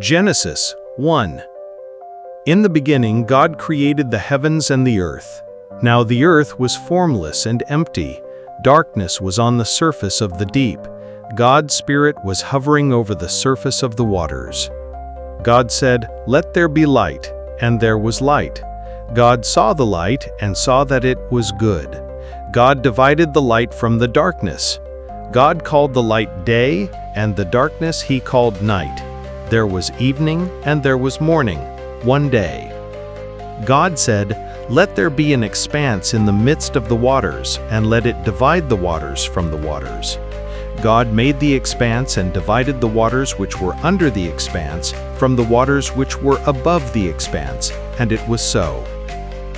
Genesis 1. In the beginning God created the heavens and the earth. Now the earth was formless and empty. Darkness was on the surface of the deep. God's Spirit was hovering over the surface of the waters. God said, "Let there be light," and there was light. God saw the light and saw that it was good. God divided the light from the darkness. God called the light day, and the darkness he called night. There was evening and there was morning, one day. God said, "Let there be an expanse in the midst of the waters, and let it divide the waters from the waters." God made the expanse and divided the waters which were under the expanse from the waters which were above the expanse, and it was so.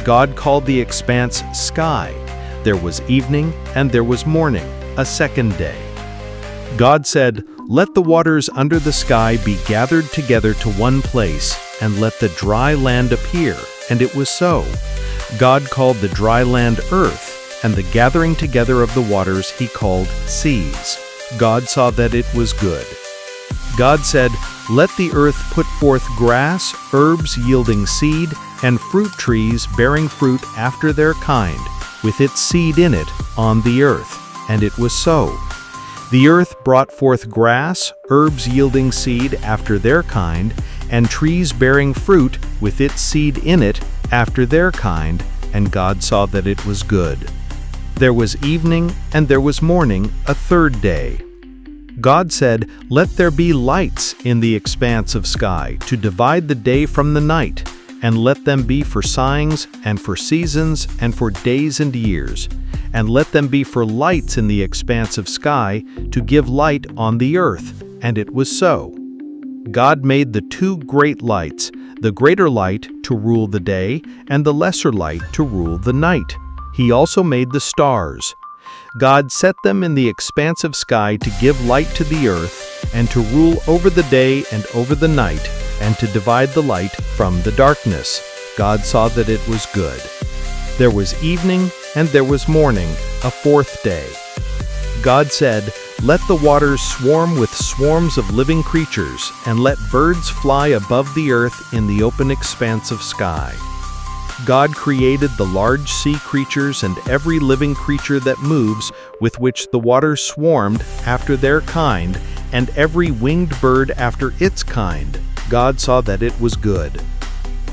God called the expanse sky. There was evening and there was morning, a second day. God said, "Let the waters under the sky be gathered together to one place, and let the dry land appear," and it was so. God called the dry land earth, and the gathering together of the waters he called seas. God saw that it was good. God said, "Let the earth put forth grass, herbs yielding seed, and fruit trees bearing fruit after their kind, with its seed in it, on the earth," and it was so. The earth brought forth grass, herbs yielding seed after their kind, and trees bearing fruit with its seed in it after their kind, and God saw that it was good. There was evening and there was morning, a third day. God said, "Let there be lights in the expanse of sky to divide the day from the night, and let them be for signs and for seasons and for days and years. And let them be for lights in the expanse of sky to give light on the earth," and it was so. God made the two great lights, the greater light to rule the day, and the lesser light to rule the night. He also made the stars. God set them in the expanse of sky to give light to the earth, and to rule over the day and over the night, and to divide the light from the darkness. God saw that it was good. There was evening and there was morning, a fourth day. God said, "Let the waters swarm with swarms of living creatures, and let birds fly above the earth in the open expanse of sky." God created the large sea creatures and every living creature that moves, with which the waters swarmed after their kind, and every winged bird after its kind. God saw that it was good.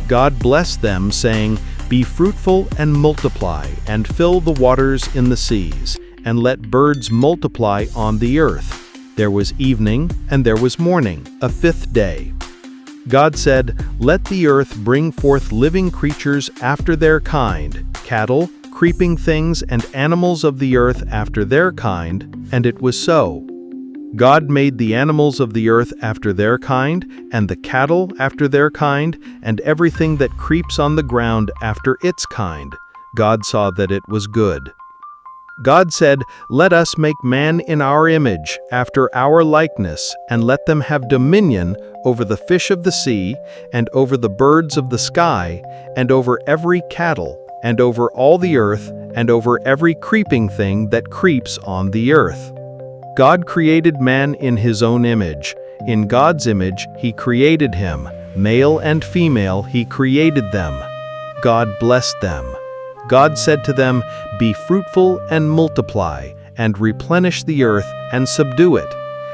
God blessed them, saying, "Be fruitful and multiply, and fill the waters in the seas, and let birds multiply on the earth." There was evening and there was morning, a fifth day. God said, "Let the earth bring forth living creatures after their kind, cattle, creeping things, and animals of the earth after their kind," and it was so. God made the animals of the earth after their kind, and the cattle after their kind, and everything that creeps on the ground after its kind. God saw that it was good. God said, "Let us make man in our image, after our likeness, and let them have dominion over the fish of the sea, and over the birds of the sky, and over every cattle, and over all the earth, and over every creeping thing that creeps on the earth." God created man in his own image. In God's image he created him. Male and female he created them. God blessed them. God said to them, "Be fruitful and multiply, and replenish the earth and subdue it.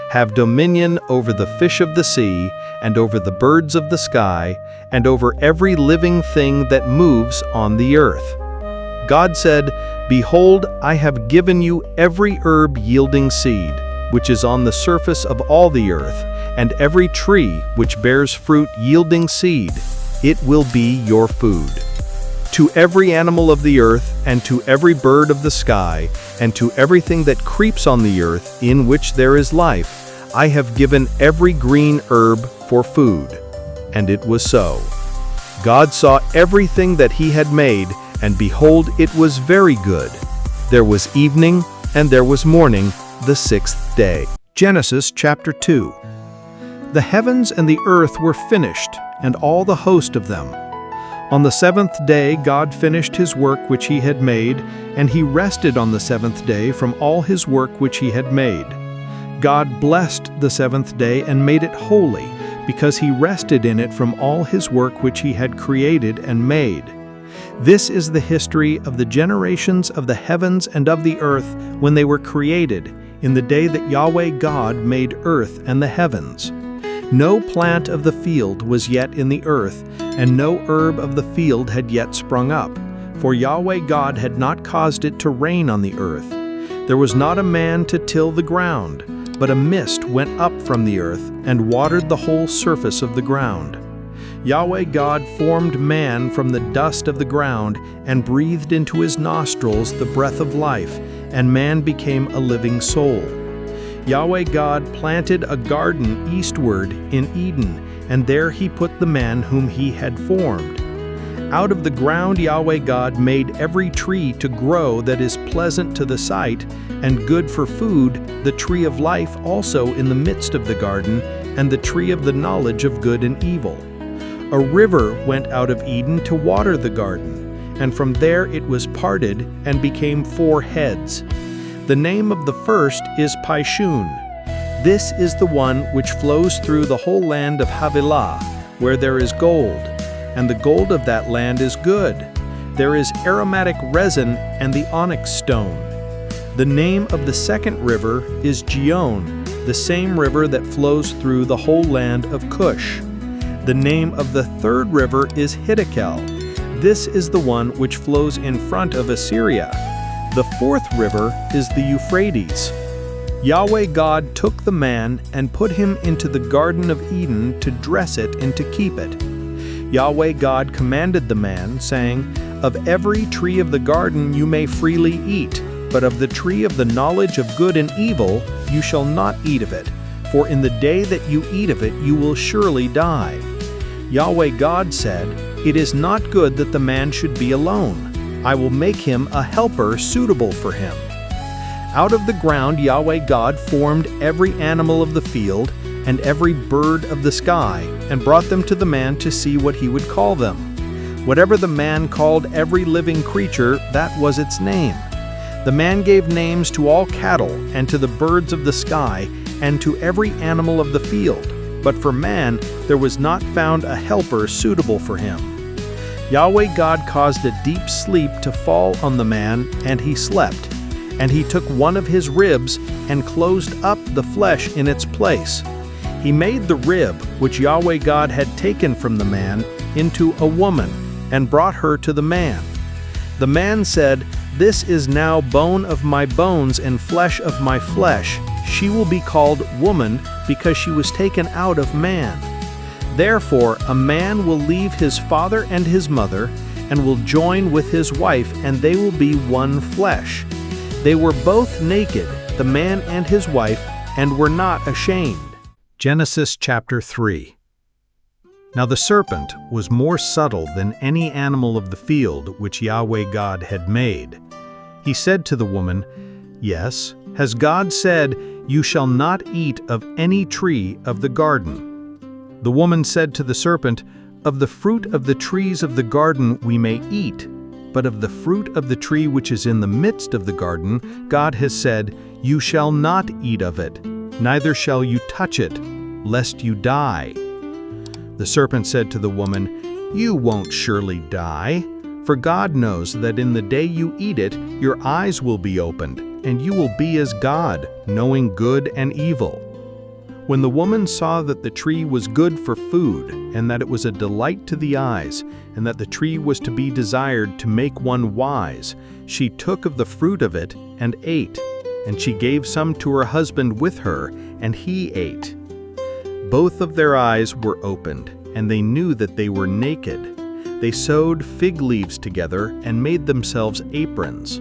Have dominion over the fish of the sea, and over the birds of the sky, and over every living thing that moves on the earth." God said, "Behold, I have given you every herb yielding seed, which is on the surface of all the earth, and every tree which bears fruit yielding seed. It will be your food. To every animal of the earth, and to every bird of the sky, and to everything that creeps on the earth, in which there is life, I have given every green herb for food." And it was so. God saw everything that he had made, and behold, it was very good. There was evening and there was morning, the sixth day. Genesis chapter 2. The heavens and the earth were finished, and all the host of them. On the seventh day God finished his work which he had made, and he rested on the seventh day from all his work which he had made. God blessed the seventh day and made it holy, because he rested in it from all his work which he had created and made. This is the history of the generations of the heavens and of the earth when they were created, in the day that Yahweh God made earth and the heavens. No plant of the field was yet in the earth, and no herb of the field had yet sprung up, for Yahweh God had not caused it to rain on the earth. There was not a man to till the ground, but a mist went up from the earth and watered the whole surface of the ground. Yahweh God formed man from the dust of the ground and breathed into his nostrils the breath of life, and man became a living soul. Yahweh God planted a garden eastward in Eden, and there he put the man whom he had formed. Out of the ground Yahweh God made every tree to grow that is pleasant to the sight and good for food, the tree of life also in the midst of the garden, and the tree of the knowledge of good and evil. A river went out of Eden to water the garden, and from there it was parted and became 4 heads. The name of the first is Pishun. This is the one which flows through the whole land of Havilah, where there is gold, and the gold of that land is good. There is aromatic resin and the onyx stone. The name of the second river is Gihon, the same river that flows through the whole land of Cush. The name of the third river is Hiddekel. This is the one which flows in front of Assyria. The fourth river is the Euphrates. Yahweh God took the man and put him into the Garden of Eden to dress it and to keep it. Yahweh God commanded the man, saying, "Of every tree of the garden you may freely eat, but of the tree of the knowledge of good and evil you shall not eat of it, for in the day that you eat of it you will surely die." Yahweh God said, "It is not good that the man should be alone. I will make him a helper suitable for him." Out of the ground Yahweh God formed every animal of the field and every bird of the sky, and brought them to the man to see what he would call them. Whatever the man called every living creature, that was its name. The man gave names to all cattle, and to the birds of the sky, and to every animal of the field. But for man there was not found a helper suitable for him. Yahweh God caused a deep sleep to fall on the man, and he slept. And he took one of his ribs and closed up the flesh in its place. He made the rib, which Yahweh God had taken from the man, into a woman, and brought her to the man. The man said, "This is now bone of my bones and flesh of my flesh. She will be called woman, because she was taken out of man. Therefore a man will leave his father and his mother, and will join with his wife, and they will be one flesh. They were both naked, the man and his wife, and were not ashamed." Genesis chapter 3. Now the serpent was more subtle than any animal of the field which Yahweh God had made. He said to the woman, "Yes, has God said, 'You shall not eat of any tree of the garden'?" The woman said to the serpent, "Of the fruit of the trees of the garden we may eat, but of the fruit of the tree which is in the midst of the garden, God has said, 'You shall not eat of it, neither shall you touch it, lest you die.'" The serpent said to the woman, "You won't surely die, for God knows that in the day you eat it, your eyes will be opened, and you will be as God, knowing good and evil." When the woman saw that the tree was good for food, and that it was a delight to the eyes, and that the tree was to be desired to make one wise, she took of the fruit of it and ate, and she gave some to her husband with her, and he ate. Both of their eyes were opened, and they knew that they were naked. They sewed fig leaves together and made themselves aprons.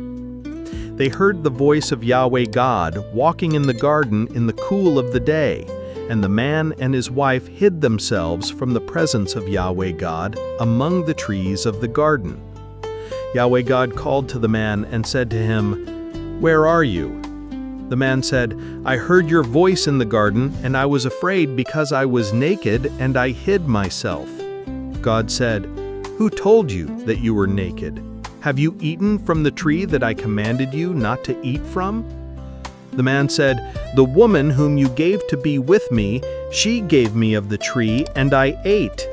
They heard the voice of Yahweh God walking in the garden in the cool of the day, and the man and his wife hid themselves from the presence of Yahweh God among the trees of the garden. Yahweh God called to the man and said to him, "Where are you?" The man said, "I heard your voice in the garden, and I was afraid because I was naked, and I hid myself." God said, "Who told you that you were naked? Have you eaten from the tree that I commanded you not to eat from?" The man said, "The woman whom you gave to be with me, she gave me of the tree, and I ate."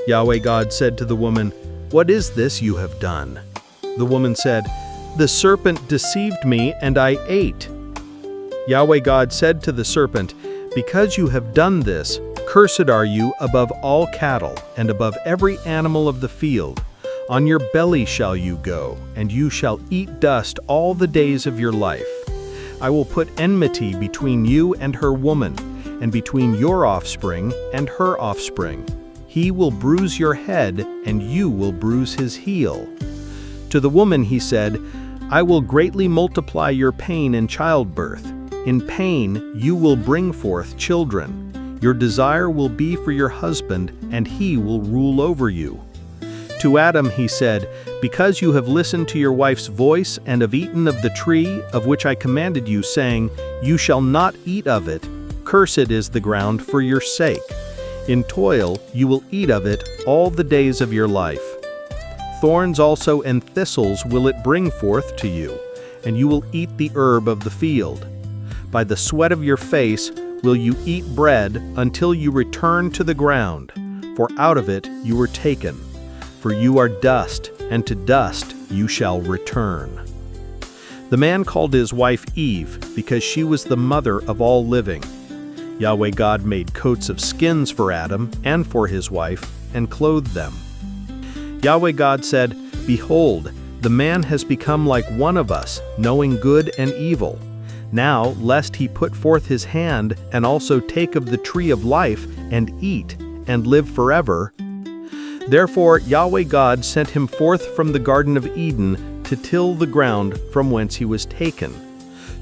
Yahweh God said to the woman, "What is this you have done?" The woman said, "The serpent deceived me, and I ate." Yahweh God said to the serpent, "Because you have done this, cursed are you above all cattle, and above every animal of the field. On your belly shall you go, and you shall eat dust all the days of your life. I will put enmity between you and her woman, and between your offspring and her offspring. He will bruise your head, and you will bruise his heel." To the woman he said, "I will greatly multiply your pain in childbirth. In pain you will bring forth children. Your desire will be for your husband, and he will rule over you." To Adam he said, "Because you have listened to your wife's voice and have eaten of the tree of which I commanded you, saying, 'You shall not eat of it,' cursed is the ground for your sake. In toil you will eat of it all the days of your life. Thorns also and thistles will it bring forth to you, and you will eat the herb of the field. By the sweat of your face will you eat bread until you return to the ground, for out of it you were taken. For you are dust, and to dust you shall return." The man called his wife Eve, because she was the mother of all living. Yahweh God made coats of skins for Adam and for his wife, and clothed them. Yahweh God said, "Behold, the man has become like one of us, knowing good and evil. Now, lest he put forth his hand, and also take of the tree of life, and eat, and live forever." Therefore Yahweh God sent him forth from the Garden of Eden to till the ground from whence he was taken.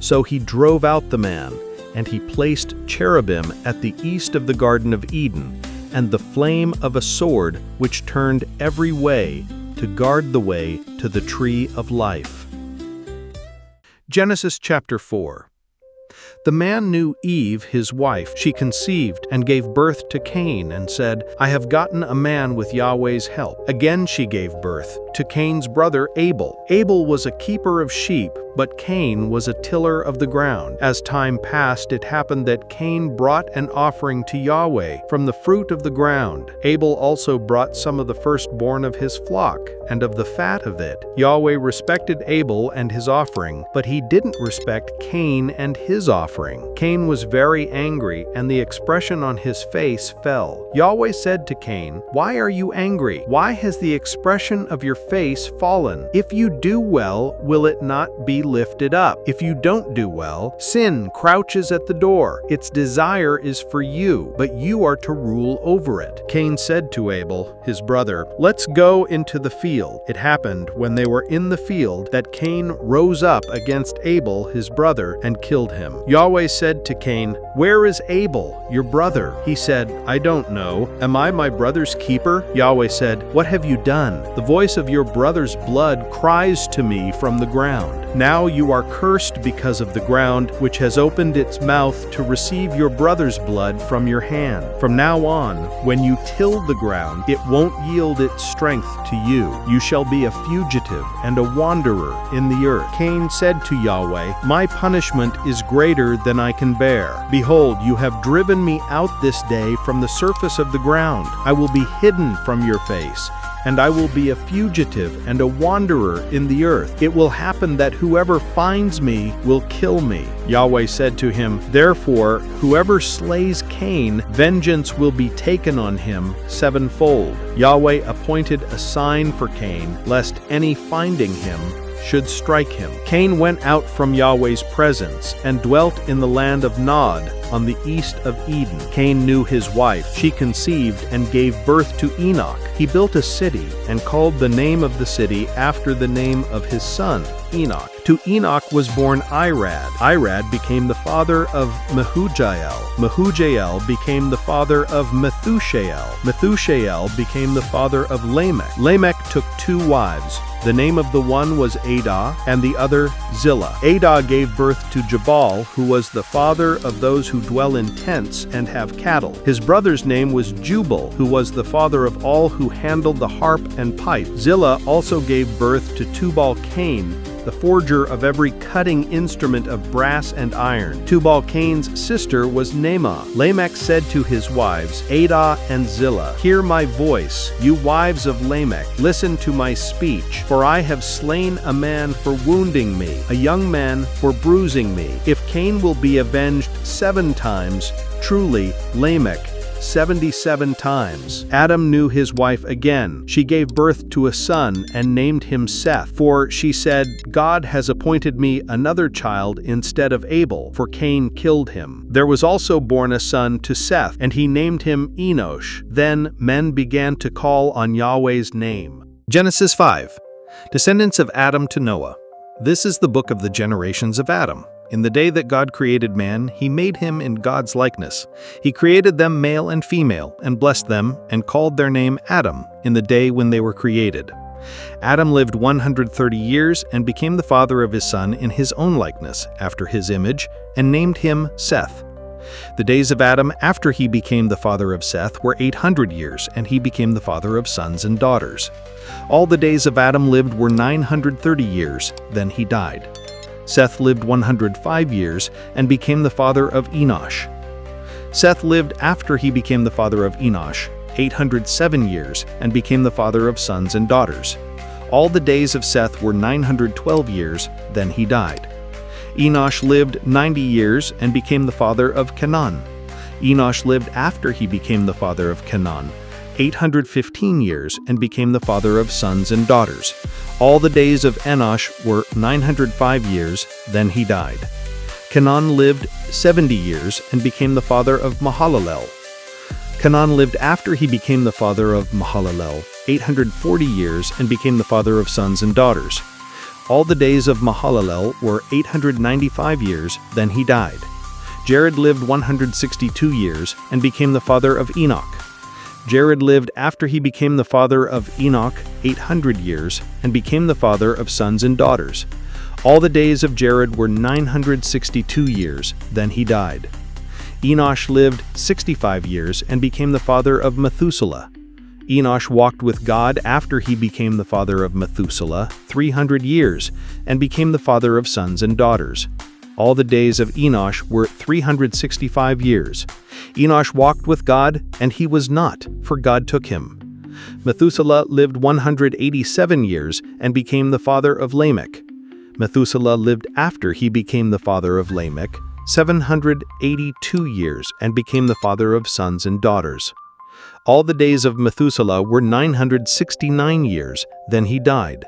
So he drove out the man, and he placed cherubim at the east of the Garden of Eden, and the flame of a sword which turned every way to guard the way to the tree of life. Genesis chapter 4. The man knew Eve, his wife. She conceived and gave birth to Cain and said, "I have gotten a man with Yahweh's help." Again she gave birth to Cain's brother Abel. Abel was a keeper of sheep, but Cain was a tiller of the ground. As time passed, it happened that Cain brought an offering to Yahweh from the fruit of the ground. Abel also brought some of the firstborn of his flock and of the fat of it. Yahweh respected Abel and his offering, but he didn't respect Cain and his offering. Cain was very angry, and the expression on his face fell. Yahweh said to Cain, "Why are you angry? Why has the expression of your face fallen? If you do well, will it not be lifted up? If you don't do well, sin crouches at the door. Its desire is for you, but you are to rule over it." Cain said to Abel, his brother, "Let's go into the field." It happened when they were in the field that Cain rose up against Abel, his brother, and killed him. Yahweh said to Cain, "Where is Abel, your brother?" He said, "I don't know. Am I my brother's keeper?" Yahweh said, "What have you done? The voice of your brother's blood cries to me from the ground. Now you are cursed because of the ground, which has opened its mouth to receive your brother's blood from your hand. From now on, when you till the ground, it won't yield its strength to you. You shall be a fugitive and a wanderer in the earth." Cain said to Yahweh, "My punishment is greater than I can bear. Behold, you have driven me out this day from the surface of the ground. I will be hidden from your face, and I will be a fugitive and a wanderer in the earth. It will happen that whoever finds me will kill me." Yahweh said to him, "Therefore, whoever slays Cain, vengeance will be taken on him sevenfold." Yahweh appointed a sign for Cain, lest any finding him should strike him. Cain went out from Yahweh's presence and dwelt in the land of Nod on the east of Eden. Cain knew his wife. She conceived and gave birth to Enoch. He built a city and called the name of the city after the name of his son, Enoch. To Enoch was born Irad. Irad became the father of Mehujael. Mehujael became the father of Methushael. Methushael became the father of Lamech. Lamech took 2 wives. The name of the one was Adah, and the other Zillah. Adah gave birth to Jabal, who was the father of those who dwell in tents and have cattle. His brother's name was Jubal, who was the father of all who handled the harp and pipe. Zillah also gave birth to Tubal-Cain, the forger of every cutting instrument of brass and iron. Tubal-Cain's sister was Naamah. Lamech said to his wives, Adah and Zillah, Hear my voice, you wives of Lamech, listen to my speech, for I have slain a man for wounding me, a young man for bruising me. If Cain will be avenged 7 times, truly Lamech 77 times. Adam knew his wife again. She gave birth to a son and named him Seth, for she said, God has appointed me another child instead of Abel, for Cain killed him. There was also born a son to Seth, and he named him Enosh. Then men began to call on Yahweh's name. Genesis 5. Descendants of Adam to Noah. This is the book of the generations of Adam. In the day that God created man, he made him in God's likeness. He created them male and female, and blessed them, and called their name Adam, in the day when they were created. Adam lived 130 years, and became the father of his son in his own likeness, after his image, and named him Seth. The days of Adam after he became the father of Seth were 800 years, and he became the father of sons and daughters. All the days of Adam lived were 930 years, then he died. Seth lived 105 years and became the father of Enosh. Seth lived after he became the father of Enosh 807 years and became the father of sons and daughters. All the days of Seth were 912 years, then he died. Enosh lived 90 years and became the father of Canaan. Enosh lived after he became the father of Canaan 815 years and became the father of sons and daughters. All the days of Enosh were 905 years, then he died. Canaan lived 70 years and became the father of Mahalalel. Canaan lived after he became the father of Mahalalel 840 years and became the father of sons and daughters. All the days of Mahalalel were 895 years, then he died. Jared lived 162 years and became the father of Enoch. Jared lived after he became the father of Enoch 800 years and became the father of sons and daughters. All the days of Jared were 962 years, then he died. Enosh lived 65 years and became the father of Methuselah. Enosh walked with God after he became the father of Methuselah 300 years and became the father of sons and daughters. All the days of Enosh were 365 years. Enosh walked with God, and he was not, for God took him. Methuselah lived 187 years and became the father of Lamech. Methuselah lived after he became the father of Lamech 782 years and became the father of sons and daughters. All the days of Methuselah were 969 years, then he died.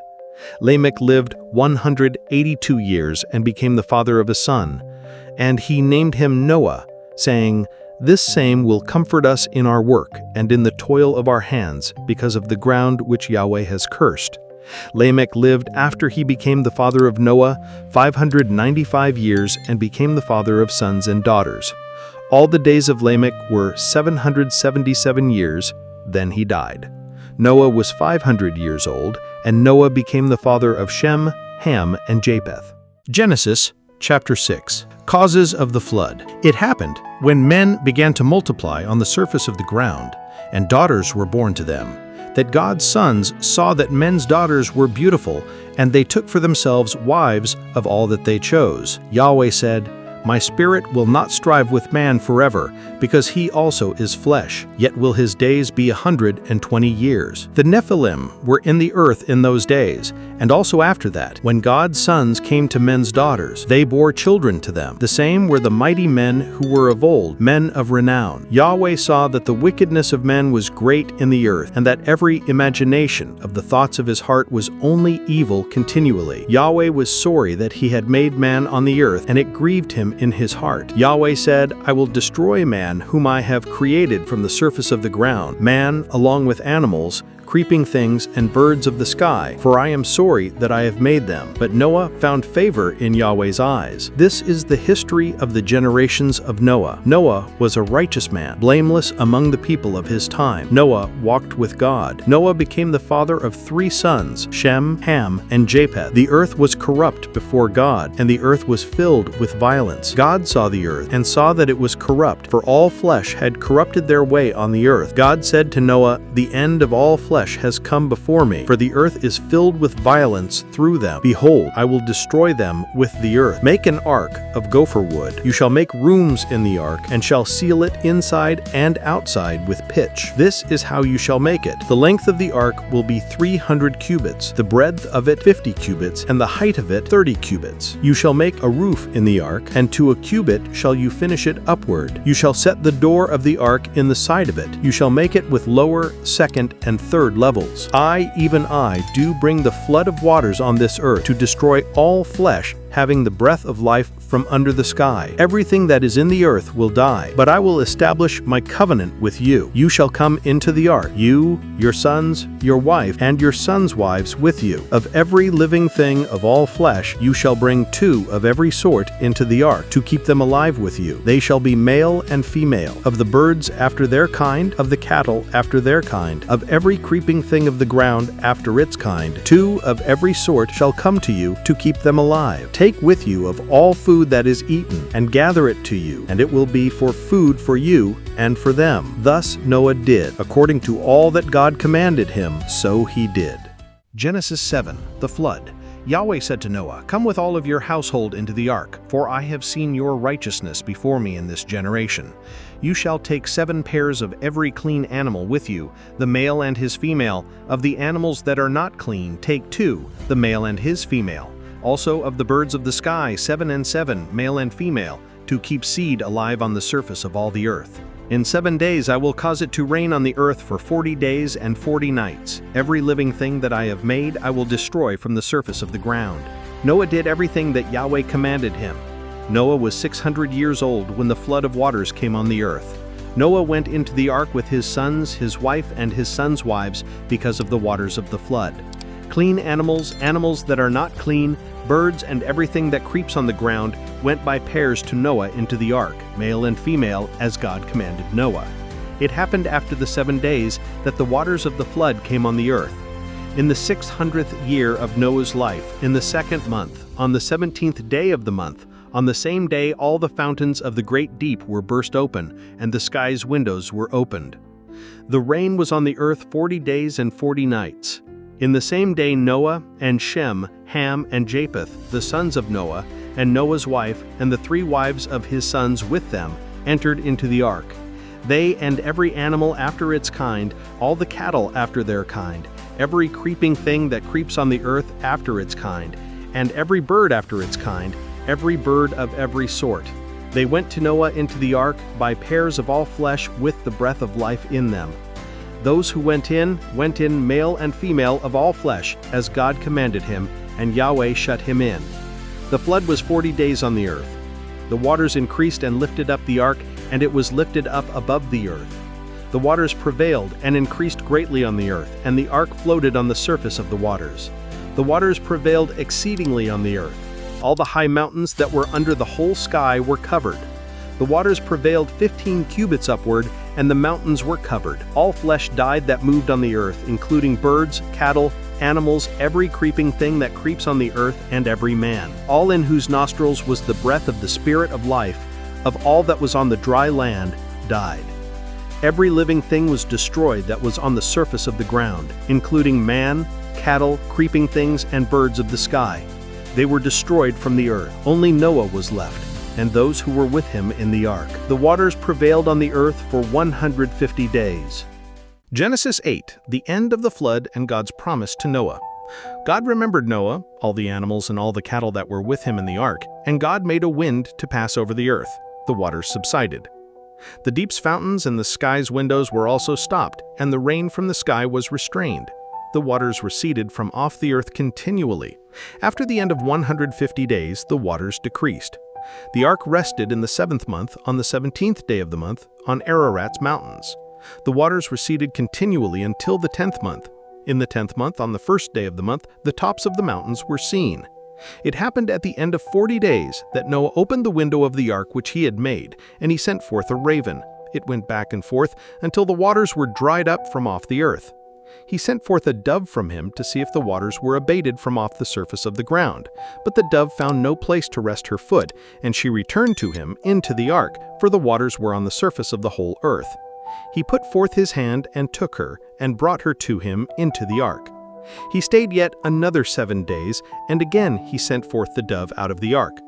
Lamech lived 182 years and became the father of a son, and he named him Noah, saying, This same will comfort us in our work and in the toil of our hands, because of the ground which Yahweh has cursed. Lamech lived after he became the father of Noah 595 years and became the father of sons and daughters. All the days of Lamech were 777 years, then he died. Noah was 500 years old, and Noah became the father of Shem, Ham, and Japheth. Genesis chapter 6. Causes of the flood. It happened, when men began to multiply on the surface of the ground, and daughters were born to them, that God's sons saw that men's daughters were beautiful, and they took for themselves wives of all that they chose. Yahweh said, My spirit will not strive with man forever, because he also is flesh, yet will his days be 120 years. The Nephilim were in the earth in those days, and also after that, when God's sons came to men's daughters, they bore children to them. The same were the mighty men who were of old, men of renown. Yahweh saw that the wickedness of men was great in the earth, and that every imagination of the thoughts of his heart was only evil continually. Yahweh was sorry that he had made man on the earth, and it grieved him in his heart. Yahweh said, I will destroy man whom I have created from the surface of the ground, man along with animals, creeping things, and birds of the sky, for I am sorry that I have made them. But Noah found favor in Yahweh's eyes. This is the history of the generations of Noah. Noah was a righteous man, blameless among the people of his time. Noah walked with God. Noah became the father of 3 sons, Shem, Ham, and Japheth. The earth was corrupt before God, and the earth was filled with violence. God saw the earth, and saw that it was corrupt, for all flesh had corrupted their way on the earth. God said to Noah, The end of all flesh flesh has come before me, for the earth is filled with violence through them. Behold, I will destroy them with the earth. Make an ark of gopher wood. You shall make rooms in the ark, and shall seal it inside and outside with pitch. This is how you shall make it. The length of the ark will be 300 cubits, the breadth of it 50 cubits, and the height of it 30 cubits. You shall make a roof in the ark, and to a cubit shall you finish it upward. You shall set the door of the ark in the side of it. You shall make it with lower, second, and third levels. I, even I, do bring the flood of waters on this earth to destroy all flesh having the breath of life from under the sky. Everything that is in the earth will die, but I will establish my covenant with you. You shall come into the ark, you, your sons, your wife, and your sons' wives with you. Of every living thing of all flesh, you shall bring 2 of every sort into the ark, to keep them alive with you. They shall be male and female. Of the birds after their kind, of the cattle after their kind, of every creeping thing of the ground after its kind, 2 of every sort shall come to you, to keep them alive. Take with you of all food that is eaten, and gather it to you, and it will be for food for you and for them. Thus Noah did. According to all that God commanded him, so he did. Genesis 7, the flood. Yahweh said to Noah, "Come with all of your household into the ark, for I have seen your righteousness before me in this generation. You shall take 7 pairs of every clean animal with you, the male and his female. Of the animals that are not clean, take 2, the male and his female. Also of the birds of the sky, 7 and 7, male and female, to keep seed alive on the surface of all the earth. In 7 days I will cause it to rain on the earth for 40 days and 40 nights. Every living thing that I have made I will destroy from the surface of the ground." Noah did everything that Yahweh commanded him. Noah was 600 years old when the flood of waters came on the earth. Noah went into the ark with his sons, his wife, and his sons' wives because of the waters of the flood. Clean animals, animals that are not clean, birds, and everything that creeps on the ground went by pairs to Noah into the ark, male and female, as God commanded Noah. It happened after the 7 days that the waters of the flood came on the earth. In the 600th year of Noah's life, in the 2nd month, on the 17th day of the month, on the same day all the fountains of the great deep were burst open, and the sky's windows were opened. The rain was on the earth 40 days and 40 nights. In the same day Noah and Shem, Ham, and Japheth, the sons of Noah, and Noah's wife, and the 3 wives of his sons with them, entered into the ark. They and every animal after its kind, all the cattle after their kind, every creeping thing that creeps on the earth after its kind, and every bird after its kind, every bird of every sort. They went to Noah into the ark by pairs of all flesh with the breath of life in them. Those who went in male and female of all flesh, as God commanded him, and Yahweh shut him in. The flood was 40 days on the earth. The waters increased and lifted up the ark, and it was lifted up above the earth. The waters prevailed and increased greatly on the earth, and the ark floated on the surface of the waters. The waters prevailed exceedingly on the earth. All the high mountains that were under the whole sky were covered. The waters prevailed 15 cubits upward, and the mountains were covered. All flesh died that moved on the earth, including birds, cattle, animals, every creeping thing that creeps on the earth, and every man, all in whose nostrils was the breath of the Spirit of life, of all that was on the dry land, died. Every living thing was destroyed that was on the surface of the ground, including man, cattle, creeping things, and birds of the sky. They were destroyed from the earth. Only Noah was left, and those who were with him in the ark. The waters prevailed on the earth for 150 days. Genesis 8, the end of the flood and God's promise to Noah. God remembered Noah, all the animals and all the cattle that were with him in the ark, and God made a wind to pass over the earth. The waters subsided. The deep's fountains and the sky's windows were also stopped, and the rain from the sky was restrained. The waters receded from off the earth continually. After the end of 150 days, the waters decreased. The ark rested in the 7th month, on the 17th day of the month, on Ararat's mountains. The waters receded continually until the 10th month. In the 10th month, on the 1st day of the month, the tops of the mountains were seen. It happened at the end of 40 days that Noah opened the window of the ark which he had made, and he sent forth a raven. It went back and forth until the waters were dried up from off the earth. He sent forth a dove from him to see if the waters were abated from off the surface of the ground. But the dove found no place to rest her foot, and she returned to him into the ark, for the waters were on the surface of the whole earth. He put forth his hand and took her, and brought her to him into the ark. He stayed yet another 7 days, and again he sent forth the dove out of the ark.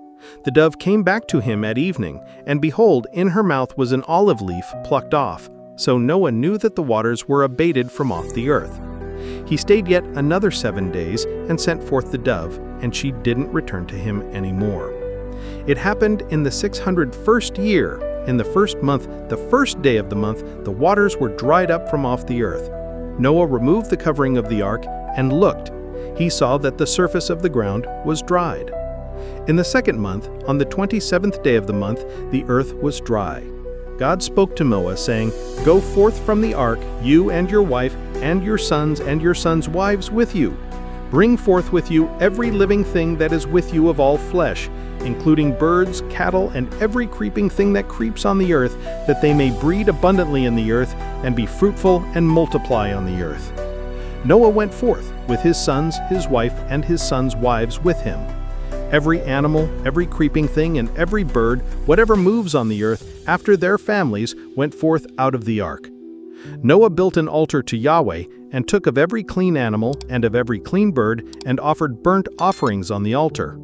The dove came back to him at evening, and behold, in her mouth was an olive leaf plucked off. So Noah knew that the waters were abated from off the earth. He stayed yet another 7 days, and sent forth the dove, and she didn't return to him any more. It happened in the 601st year, in the first month, the first day of the month, the waters were dried up from off the earth. Noah removed the covering of the ark, and looked. He saw that the surface of the ground was dried. In the second month, on the 27th day of the month, the earth was dry. God spoke to Noah, saying, "Go forth from the ark, you and your wife, and your sons' wives with you. Bring forth with you every living thing that is with you of all flesh, including birds, cattle, and every creeping thing that creeps on the earth, that they may breed abundantly in the earth, and be fruitful and multiply on the earth." Noah went forth, with his sons, his wife, and his sons' wives with him. Every animal, every creeping thing, and every bird, whatever moves on the earth, after their families, went forth out of the ark. Noah built an altar to Yahweh, and took of every clean animal and of every clean bird, and offered burnt offerings on the altar.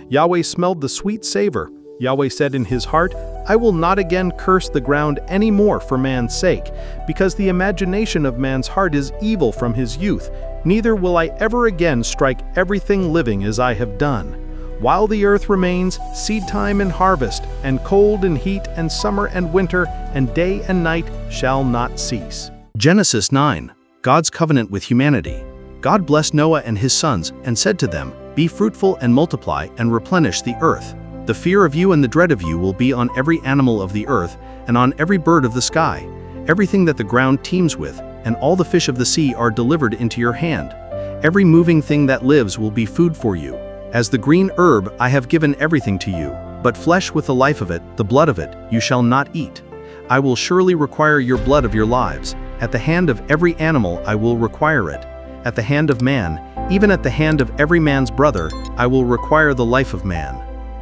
Yahweh smelled the sweet savor. Yahweh said in his heart, "I will not again curse the ground any more for man's sake, because the imagination of man's heart is evil from his youth, neither will I ever again strike everything living as I have done. While the earth remains, seed time and harvest, and cold and heat, and summer and winter, and day and night shall not cease." Genesis 9. God's covenant with humanity. God blessed Noah and his sons, and said to them, "Be fruitful and multiply, and replenish the earth. The fear of you and the dread of you will be on every animal of the earth, and on every bird of the sky. Everything that the ground teems with, and all the fish of the sea are delivered into your hand. Every moving thing that lives will be food for you. As the green herb I have given everything to you, but flesh with the life of it, the blood of it, you shall not eat. I will surely require your blood of your lives. At the hand of every animal I will require it. At the hand of man, even at the hand of every man's brother, I will require the life of man.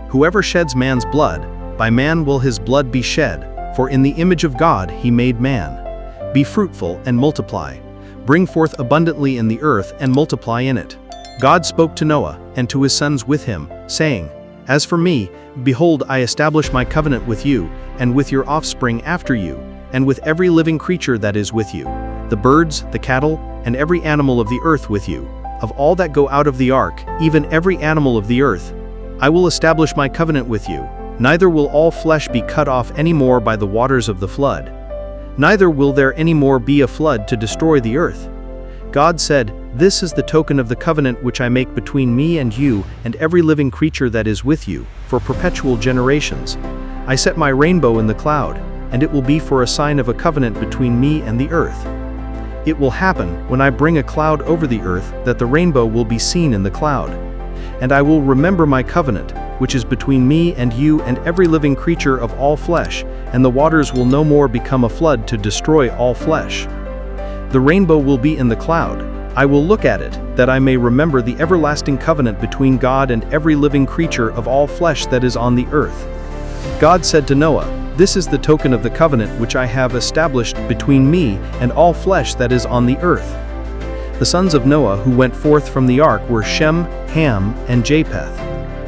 Whoever sheds man's blood, by man will his blood be shed, for in the image of God he made man. Be fruitful and multiply. Bring forth abundantly in the earth and multiply in it." God spoke to Noah and to his sons with him, saying, "As for me, behold, I establish my covenant with you, and with your offspring after you, and with every living creature that is with you, the birds, the cattle, and every animal of the earth with you, of all that go out of the ark, even every animal of the earth. I will establish my covenant with you, neither will all flesh be cut off any more by the waters of the flood. Neither will there any more be a flood to destroy the earth." God said, "This is the token of the covenant which I make between me and you and every living creature that is with you, for perpetual generations. I set my rainbow in the cloud, and it will be for a sign of a covenant between me and the earth. It will happen, when I bring a cloud over the earth, that the rainbow will be seen in the cloud. And I will remember my covenant, which is between me and you and every living creature of all flesh, and the waters will no more become a flood to destroy all flesh. The rainbow will be in the cloud. I will look at it, that I may remember the everlasting covenant between God and every living creature of all flesh that is on the earth." God said to Noah, "This is the token of the covenant which I have established between me and all flesh that is on the earth." The sons of Noah who went forth from the ark were Shem, Ham, and Japheth.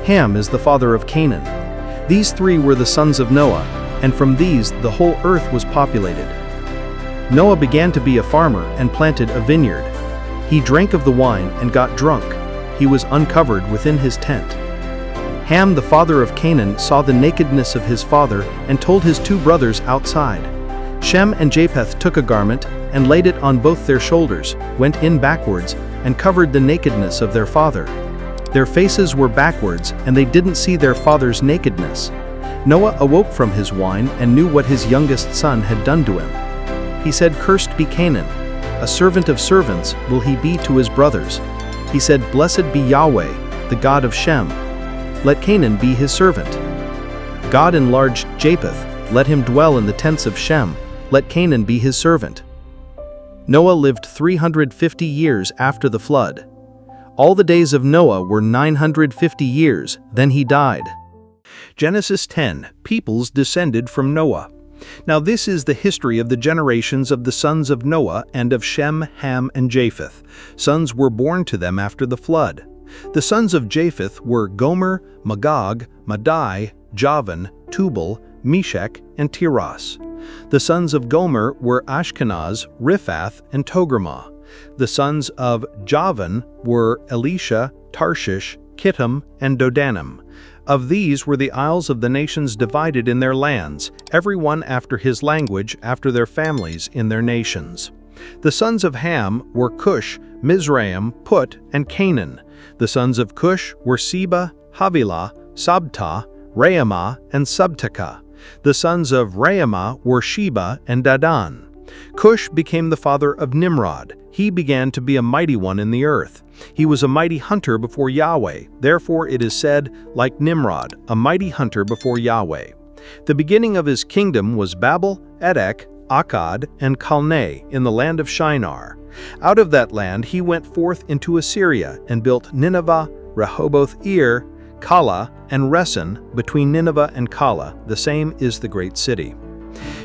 Ham is the father of Canaan. These three were the sons of Noah, and from these the whole earth was populated. Noah began to be a farmer and planted a vineyard. He drank of the wine and got drunk. He was uncovered within his tent. Ham, the father of Canaan, saw the nakedness of his father and told his two brothers outside. Shem and Japheth took a garment and laid it on both their shoulders, went in backwards, and covered the nakedness of their father. Their faces were backwards, and they didn't see their father's nakedness. Noah awoke from his wine and knew what his youngest son had done to him. He said, "Cursed be Canaan. A servant of servants will he be to his brothers." He said, "Blessed be Yahweh, the God of Shem. Let Canaan be his servant." God enlarged Japheth, let him dwell in the tents of Shem, let Canaan be his servant. Noah lived 350 years after the flood. All the days of Noah were 950 years, then he died. Genesis 10. Peoples descended from Noah. Now this is the history of the generations of the sons of Noah and of Shem, Ham, and Japheth. Sons were born to them after the flood. The sons of Japheth were Gomer, Magog, Madai, Javan, Tubal, Meshech, and Tiras. The sons of Gomer were Ashkenaz, Riphath, and Togarmah. The sons of Javan were Elisha, Tarshish, Kittim, and Dodanim. Of these were the isles of the nations divided in their lands, every one after his language, after their families in their nations. The sons of Ham were Cush, Mizraim, Put, and Canaan. The sons of Cush were Seba, Havilah, Sabta, Raamah, and Sabteka. The sons of Raamah were Sheba and Dadan. Cush became the father of Nimrod. He began to be a mighty one in the earth. He was a mighty hunter before Yahweh. Therefore it is said, like Nimrod, a mighty hunter before Yahweh. The beginning of his kingdom was Babel, Edek, Akkad, and Calneh in the land of Shinar. Out of that land he went forth into Assyria and built Nineveh, Rehoboth-ir, Calah, and Resen between Nineveh and Calah. The same is the great city.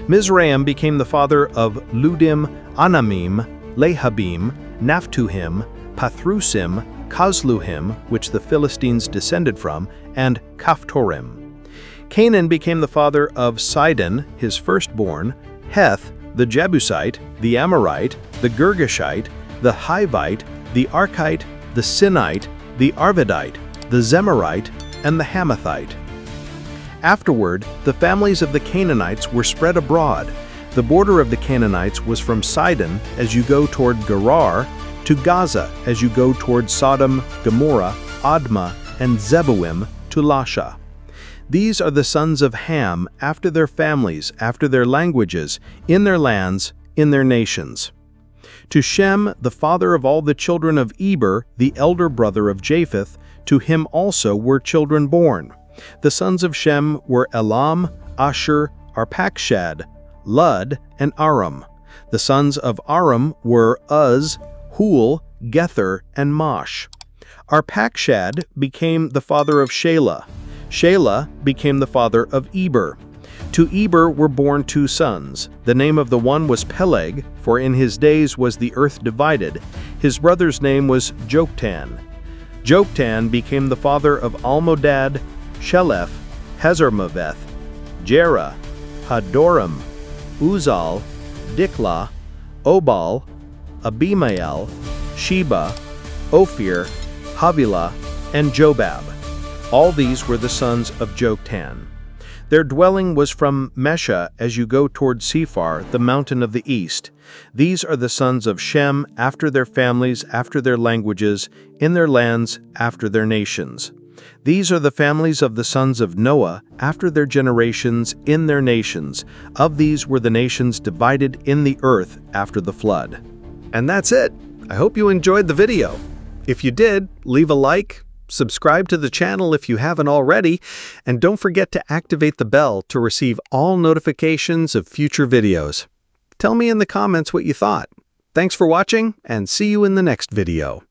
Mizraim became the father of Ludim, Anamim, Lehabim, Naphtuhim, Pathrusim, Kazluhim, which the Philistines descended from, and Kaphtorim. Canaan became the father of Sidon, his firstborn, Heth, the Jebusite, the Amorite, the Girgashite, the Hivite, the Arkite, the Sinite, the Arvadite, the Zemarite, and the Hamathite. Afterward, the families of the Canaanites were spread abroad. The border of the Canaanites was from Sidon as you go toward Gerar, to Gaza as you go toward Sodom, Gomorrah, Admah, and Zeboim to Lasha. These are the sons of Ham, after their families, after their languages, in their lands, in their nations. To Shem, the father of all the children of Eber, the elder brother of Japheth, to him also were children born. The sons of Shem were Elam, Ashur, Arpachshad, Lud, and Aram. The sons of Aram were Uz, Hul, Gether, and Mosh. Arpachshad became the father of Shelah. Shelah became the father of Eber. To Eber were born 2 sons. The name of the one was Peleg, for in his days was the earth divided. His brother's name was Joktan. Joktan became the father of Almodad, Sheleph, Hazarmaveth, Jerah, Hadoram, Uzal, Diklah, Obal, Abimael, Sheba, Ophir, Havilah, and Jobab. All these were the sons of Joktan. Their dwelling was from Mesha as you go toward Sephar, the mountain of the east. These are the sons of Shem, after their families, after their languages, in their lands, after their nations. These are the families of the sons of Noah, after their generations, in their nations. Of these were the nations divided in the earth after the flood. And that's it. I hope you enjoyed the video. If you did, leave a like, subscribe to the channel if you haven't already, and don't forget to activate the bell to receive all notifications of future videos. Tell me in the comments what you thought. Thanks for watching, and see you in the next video.